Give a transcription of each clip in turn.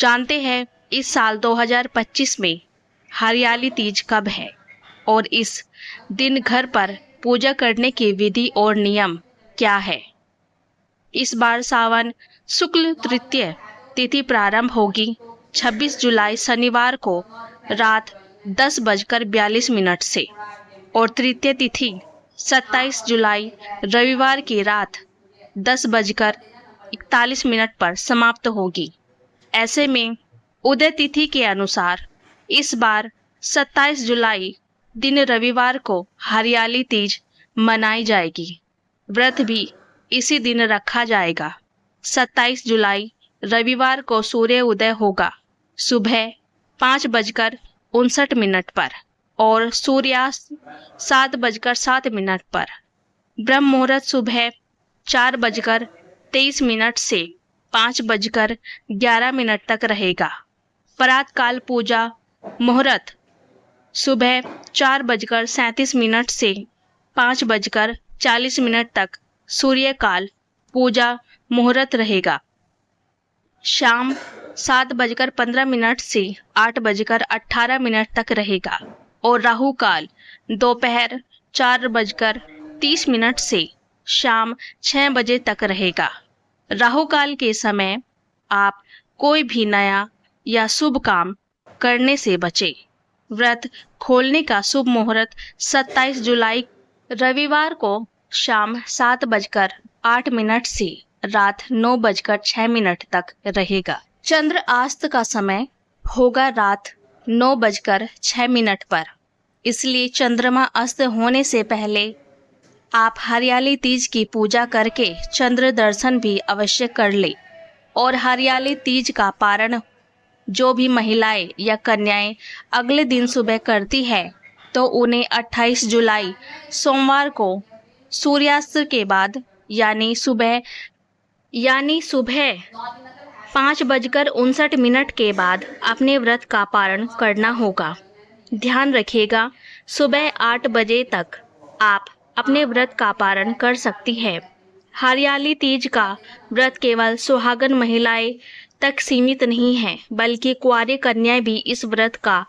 जानते हैं इस साल 2025 में हरियाली तीज कब है और इस दिन घर पर पूजा करने की विधि और नियम क्या है। इस बार सावन शुक्ल तृतीय तिथि प्रारंभ होगी 26 जुलाई शनिवार को रात 10:42 से और तृतीय तिथि 27 जुलाई रविवार की रात 10:41 पर समाप्त होगी। ऐसे में उदय तिथि के अनुसार इस बार 27 जुलाई दिन रविवार को हरियाली तीज मनाई जाएगी। व्रत भी इसी दिन रखा जाएगा। 27 जुलाई रविवार को सूर्य उदय होगा सुबह 5:59 पर और सूर्यास्त 7:07 पर। ब्रह्म मुहूर्त सुबह 4:23 से 5:11 तक रहेगा। प्रातःकाल पूजा मुहूर्त सुबह 4:37 से 5:40 तक सूर्यकाल पूजा मुहूर्त रहेगा। शाम 7:15 से 8:18 तक रहेगा और राहु काल दोपहर 4:30 से शाम 6 बजे तक रहेगा। राहु काल के समय आप कोई भी नया या शुभ काम करने से बचें। व्रत खोलने का शुभ मुहूर्त 27 जुलाई रविवार को शाम 7:08 से रात 9:06 तक रहेगा। चंद्र अस्त का समय होगा रात 9:06 पर। इसलिए चंद्रमा अस्त होने से पहले आप हरियाली तीज की पूजा करके चंद्र दर्शन भी अवश्य कर ले। और हरियाली तीज का पारण जो भी महिलाएं या कन्याएं अगले दिन सुबह करती है तो उन्हें 28 जुलाई सोमवार को सूर्यास्त के बाद यानी सुबह 5:59 के बाद अपने व्रत का पारण करना होगा। ध्यान रखिएगा, सुबह 8 बजे तक आप अपने व्रत का पारण कर सकती है। हरियाली तीज का व्रत केवल सुहागन महिलाएं तक सीमित नहीं है, बल्कि कुंवारी कन्याएं भी इस व्रत का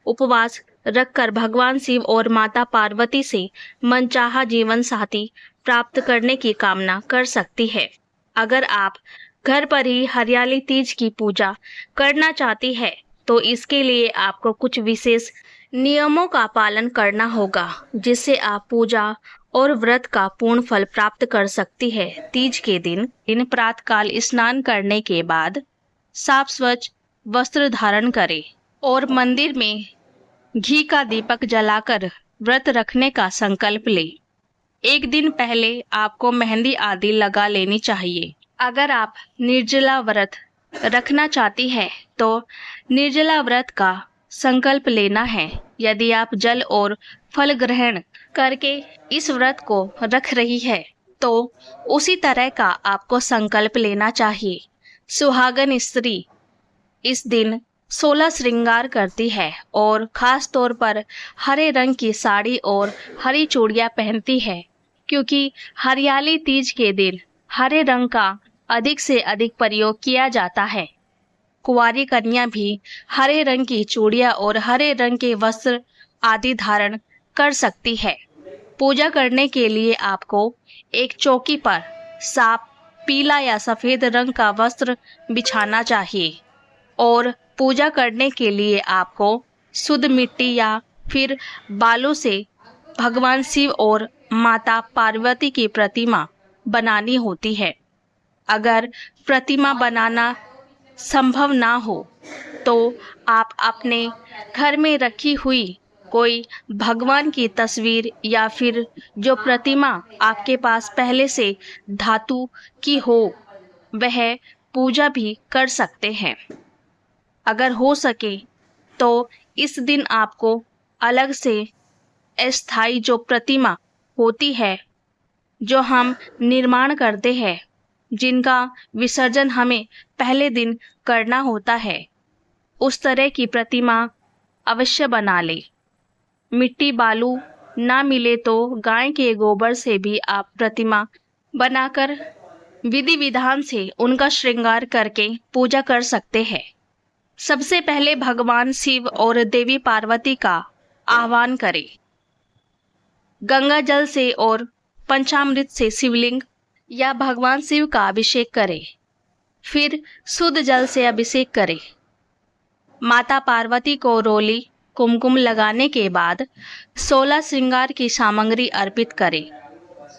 उपवास रखकर भगवान शिव और माता पार्वती से मनचाहा जीवन साथी प्राप्त करने की कामना कर सकती है। अगर आप घर पर ही हरियाली तीज की पूजा करना चाहती है तो इसके लिए आपको कुछ विशेष नियमों का पालन करना होगा, जिससे आप पूजा और व्रत का पूर्ण फल प्राप्त कर सकती है। तीज के दिन प्रातःकाल स्नान करने के बाद साफ स्वच्छ वस्त्र धारण करें और मंदिर में घी का दीपक जलाकर व्रत रखने का संकल्प लें। एक दिन पहले आपको मेहंदी आदि लगा लेनी चाहिए। अगर आप निर्जला व्रत रखना चाहती है तो निर्जला व्रत का संकल्प लेना है। यदि आप जल और फल ग्रहण करके इस व्रत को रख रही है तो उसी तरह का आपको संकल्प लेना चाहिए। सुहागन स्त्री इस दिन 16 श्रृंगार करती है और खास तौर पर हरे रंग की साड़ी और हरी चूड़ियां पहनती है, क्योंकि हरियाली तीज के दिन हरे रंग का अधिक से अधिक प्रयोग किया जाता है। कुंवारी कन्या भी हरे रंग की चूड़ियां और हरे रंग के वस्त्र आदि धारण कर सकती है। पूजा करने के लिए आपको एक चौकी पर साफ पीला या सफेद रंग का वस्त्र बिछाना चाहिए और पूजा करने के लिए आपको शुद्ध मिट्टी या फिर बालू से भगवान शिव और माता पार्वती की प्रतिमा बनानी होती है। अगर प्रतिमा बनाना संभव ना हो तो आप अपने घर में रखी हुई कोई भगवान की तस्वीर या फिर जो प्रतिमा आपके पास पहले से धातु की हो वह पूजा भी कर सकते हैं। अगर हो सके तो इस दिन आपको अलग से अस्थाई जो प्रतिमा होती है जो हम निर्माण करते हैं, जिनका विसर्जन हमें पहले दिन करना होता है, उस तरह की प्रतिमा अवश्य बना ले। मिट्टी बालू ना मिले तो गाय के गोबर से भी आप प्रतिमा बनाकर विधि विधान से उनका श्रृंगार करके पूजा कर सकते हैं। सबसे पहले भगवान शिव और देवी पार्वती का आह्वान करें। गंगा जल से और पंचामृत से शिवलिंग या भगवान शिव का अभिषेक करें। फिर शुद्ध जल से अभिषेक करें। माता पार्वती को रोली कुमकुम लगाने के बाद 16 श्रृंगार की सामग्री अर्पित करें।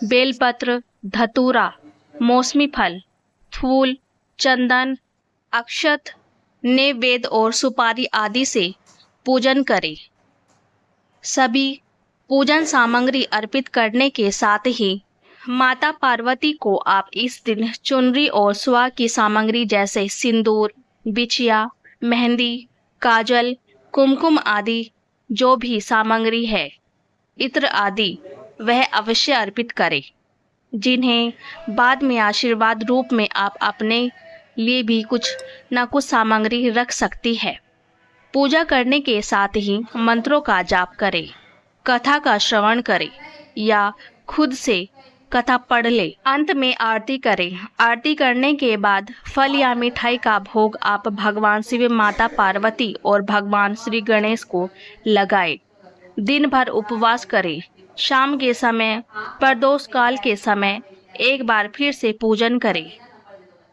बेलपत्र, धतूरा, मौसमी फल, फूल, चंदन, अक्षत, नैवेद्य और सुपारी आदि से पूजन करें। सभी पूजन सामग्री अर्पित करने के साथ ही माता पार्वती को आप इस दिन चुनरी और सुहाग की सामग्री जैसे सिंदूर, बिछिया, मेहंदी, काजल, कुमकुम आदि जो भी सामग्री है, इत्र आदि वह अवश्य अर्पित करें, जिन्हें बाद में आशीर्वाद रूप में आप अपने लिए भी कुछ न कुछ सामग्री रख सकती है। पूजा करने के साथ ही मंत्रों का जाप करें, कथा का श्रवण करें या खुद से कथा पढ़ ले। अंत में आरती करें। आरती करने के बाद फल या मिठाई का भोग आप भगवान शिव, माता पार्वती और भगवान श्री गणेश को लगाएं। दिन भर उपवास करें। शाम के समय, प्रदोष काल के समय एक बार फिर से पूजन करें।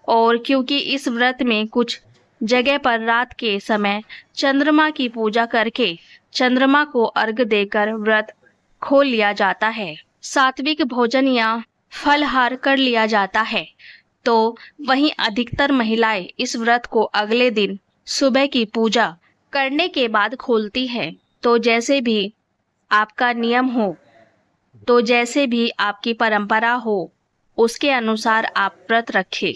और क्योंकि इस व्रत में कुछ जगह पर रात के समय चंद्रमा की पूजा करके चंद्रमा को अर्घ देकर व्रत खोल लिया जाता है, सात्विक भोजन या फलहार कर लिया जाता है, तो वहीं अधिकतर महिलाएं इस व्रत को अगले दिन सुबह की पूजा करने के बाद खोलती है। तो जैसे भी आपका नियम हो, तो जैसे भी आपकी परंपरा हो, उसके अनुसार आप व्रत रखें।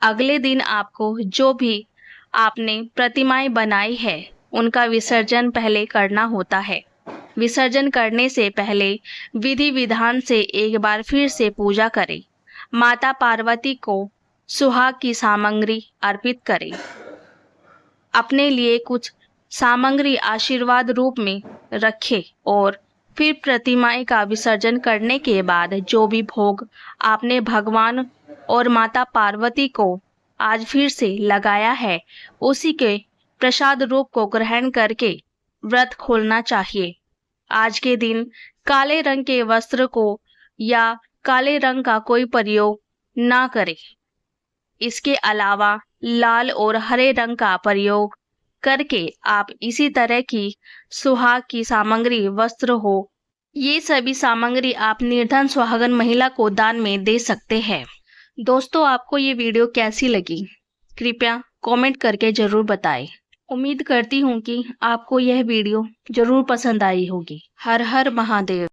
अगले दिन आपको जो भी आपने प्रतिमाएं बनाई है, उनका विसर्जन पहले करना होता है। विसर्जन करने से पहले विधि विधान से एक बार फिर से पूजा करें। माता पार्वती को सुहाग की सामग्री अर्पित करें। अपने लिए कुछ सामग्री आशीर्वाद रूप में रखें और फिर प्रतिमाएं का विसर्जन करने के बाद जो भी भोग आपने भगवान और माता पार्वती को आज फिर से लगाया है, उसी के प्रसाद रूप को ग्रहण करके व्रत खोलना चाहिए। आज के दिन काले रंग के वस्त्र को या काले रंग का कोई प्रयोग ना करें। इसके अलावा लाल और हरे रंग का प्रयोग करके आप इसी तरह की सुहाग की सामग्री, वस्त्र हो, ये सभी सामग्री आप निर्धन सुहागन महिला को दान में दे सकते हैं। दोस्तों, आपको ये वीडियो कैसी लगी? कृपया कमेंट करके जरूर बताएं। उम्मीद करती हूँ कि आपको यह वीडियो जरूर पसंद आई होगी। हर हर महादेव।